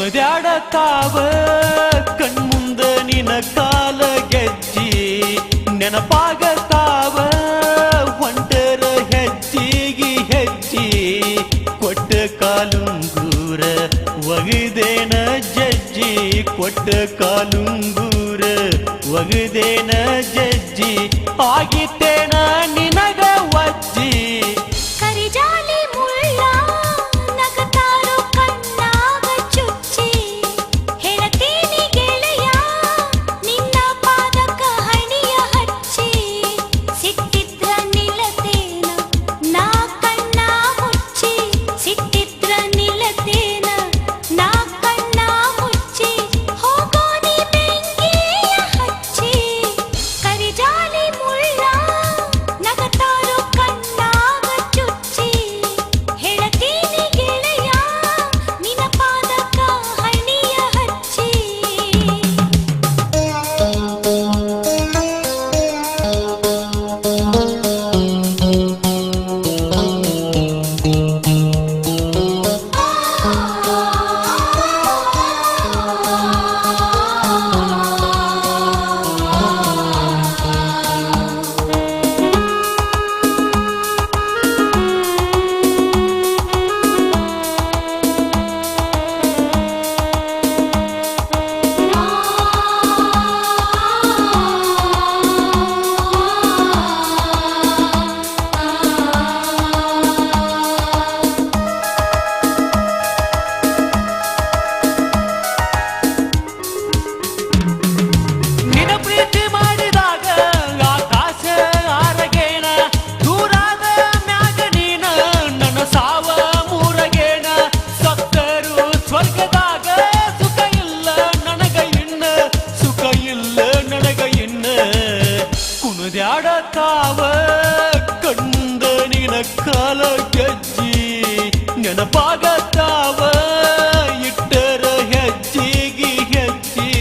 ಕುಣಿದಾಡತಾವ ಕಣ್ಮುಂದ ನಿನ ಕಾಲ ಗೆಜ್ಜಿ ನೆನಪಾಗತಾವ ಹೊಂಟರ ಹೆಜ್ಜಿಗಿ ಹೆಜ್ಜಿ ಕೊಟ್ಟ ಕಾಲುಂಗೂರ ಒಗದೇನ ಜಜ್ಜಿ ಕೊಟ್ಟ ಕಾಲುಂಗೂರ ಒಗದೇನ ಜಜ್ಜಿ ಆಗಿತ್ತೇನ ನಿನಗ ವಜ್ಜಿ ಕರಿಜಾಲಿ ಮುಳ್ಳ ನಗತಾರೋ ಕಣ್ಣಾಗ ಚುಚ್ಚಿ ಹೇಳತೀನಿ ಗೆಳೆಯ ನಿನ್ನ ಪಾದಕ ಹಣಿಯ ಹಚ್ಚಿ ಸಿಟ್ಟಿದ್ರ ನಿಲ್ಲತೇನ ನಾ ಕಣ್ಣ ಮುಚ್ಚಿ ಸಿಟ್ಟಿದ್ರ ನಿಲ್ಲತೇನ ನಾ ಕಣ್ಣ ಮುಚ್ಚಿ ಹೋಗೋ ನೀ ಬೆಂಕಿಯ ಹಚ್ಚಿ ಕರಿಜಾಲಿ ಮುಳ್ಳ ನಗತಾರೋ ಕಣ್ಣಾಗ ಚುಚ್ಚಿ ಹೇಳತೀನಿ ಗೆಳೆಯ ನಿನ್ನ ಪಾದಕ ಹಣಿಯ ಹಚ್ಚಿ ನಿನ ಪ್ರೀತಿ ಮಾಡಿದಾಗ ಆಕಾಶ ಆರಗೇಣ ದೂರಾದ ಮ್ಯಾಗ ನೀನ ನನ್ನ ಸಾವ ಮೂರಗೇಣ ಸತ್ತರು ಸ್ವರ್ಗದಾಗ ಸುಖ ಇಲ್ಲ ನನಗ ಇನ್ನ ಸುಖ ಇಲ್ಲ ನನಗ ಇನ್ನ ಕುಣಿದಾಡತಾವ ಕಣ್ಮುಂದ ನಿನ ಕಾಲ ಗೆಜ್ಜಿ ನೆನಪಾಗತಾವ ಇಟ್ಟರ ಹೆಜ್ಜಿಗಿ ಹೆಜ್ಜಿ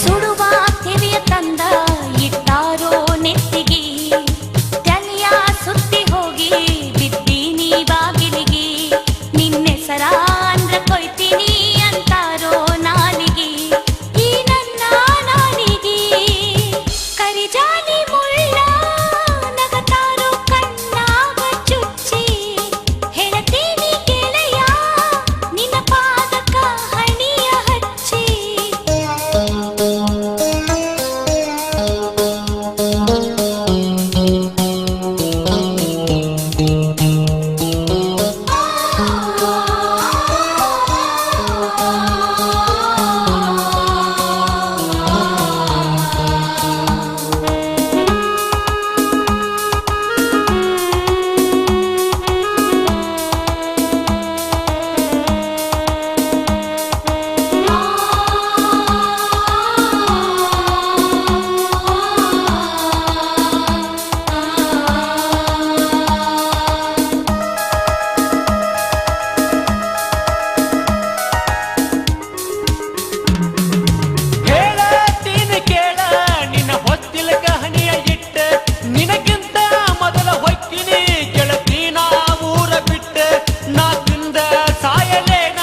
ಸುಡುವ ತೆರೆಯ ತಂದ ಇಟ್ಟಾರೋ ನೆತ್ತಿಗಿ ತಲೆಯ ಸುತ್ತಿ ಹೋಗಿ ಬಿದ್ದೀನಿ ಬಾಗಿಲಿಗಿ ನಿನ್ನೆಸರ ಅಂದ್ರ ಕೊಯ್ತೀನಿ ಅಂತಾರೋ ನಾಲಿಗಿ ಈ ನನ್ನ ನಾಲಿಗಿ ಕರಿಜಾಲಿ ಮುಳ್ಳ ನಗತಾರೋ ಕಣ್ಣಾಗ ಚುಚ್ಚಿ ಹೇಳತೀನಿ ಗೆಳೆಯ ನಿನ್ನ ಪಾದಕ ಹಣಿಯ ಹಚ್ಚಿ ಹೇಳತೀನಿ ಕೇಳ ನಿನ್ನ ಹೊತ್ತಿಲಕ ಹಣಿಯ ಇಟ್ಟ ನಿನಗಿಂತ ಮೊದಲ ಹೊಕ್ಕಿನಿ ಗೆಳತಿ ನಾ ಊರ ಬಿಟ್ಟ ನಾ ತಿಂದ ಸಾಯಲೇನ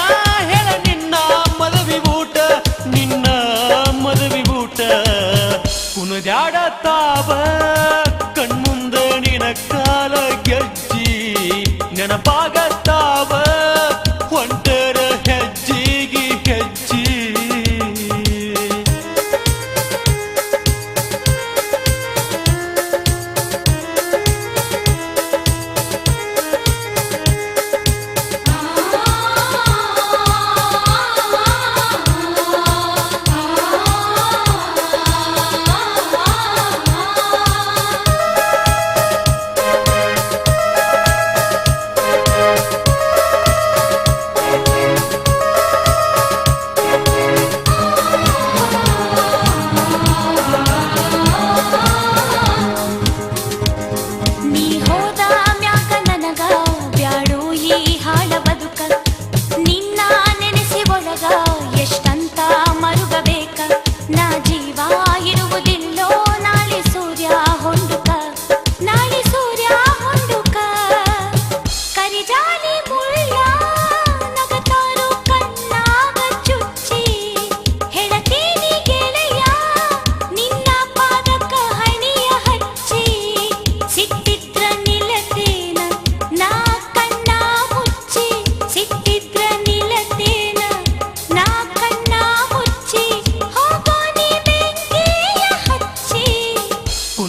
ಹೇಳ ನಿನ್ನ ಮದುವೆ ಊಟ ನಿನ್ನ ಮದುವೆ ಊಟ ಕುಣಿದಾಡತಾವ ಕಣ್ಮುಂದ ನಿನ ಕಾಲ ಗೆಜ್ಜಿ ನೆನಪಾಗತಾವ ಹೊಂಟರ ಹೆಜ್ಜಿಗಿ ಹೆಜ್ಜಿ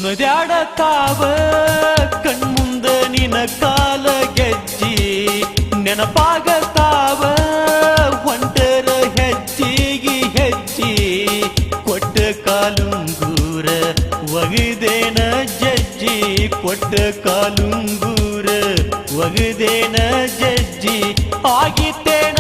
ಕುಣದ್ಯಾಡತಾವ ಕಣ್ಮುಂದ ನಿನ ಕಾಲ ಗೆಜ್ಜಿ ನೆನಪಾಗತಾವ ಹೊಂಟರ ಹೆಜ್ಜಿಗಿ ಹೆಜ್ಜಿ ಕೊಟ್ಟ ಕಾಲುಂಗೂರ ಒಗದೇನ ಜಜ್ಜಿ ಕೊಟ್ಟ ಕಾಲುಂಗೂರ ಒಗದೇನ ಜಜ್ಜಿ ಆಗಿತ್ತೇನ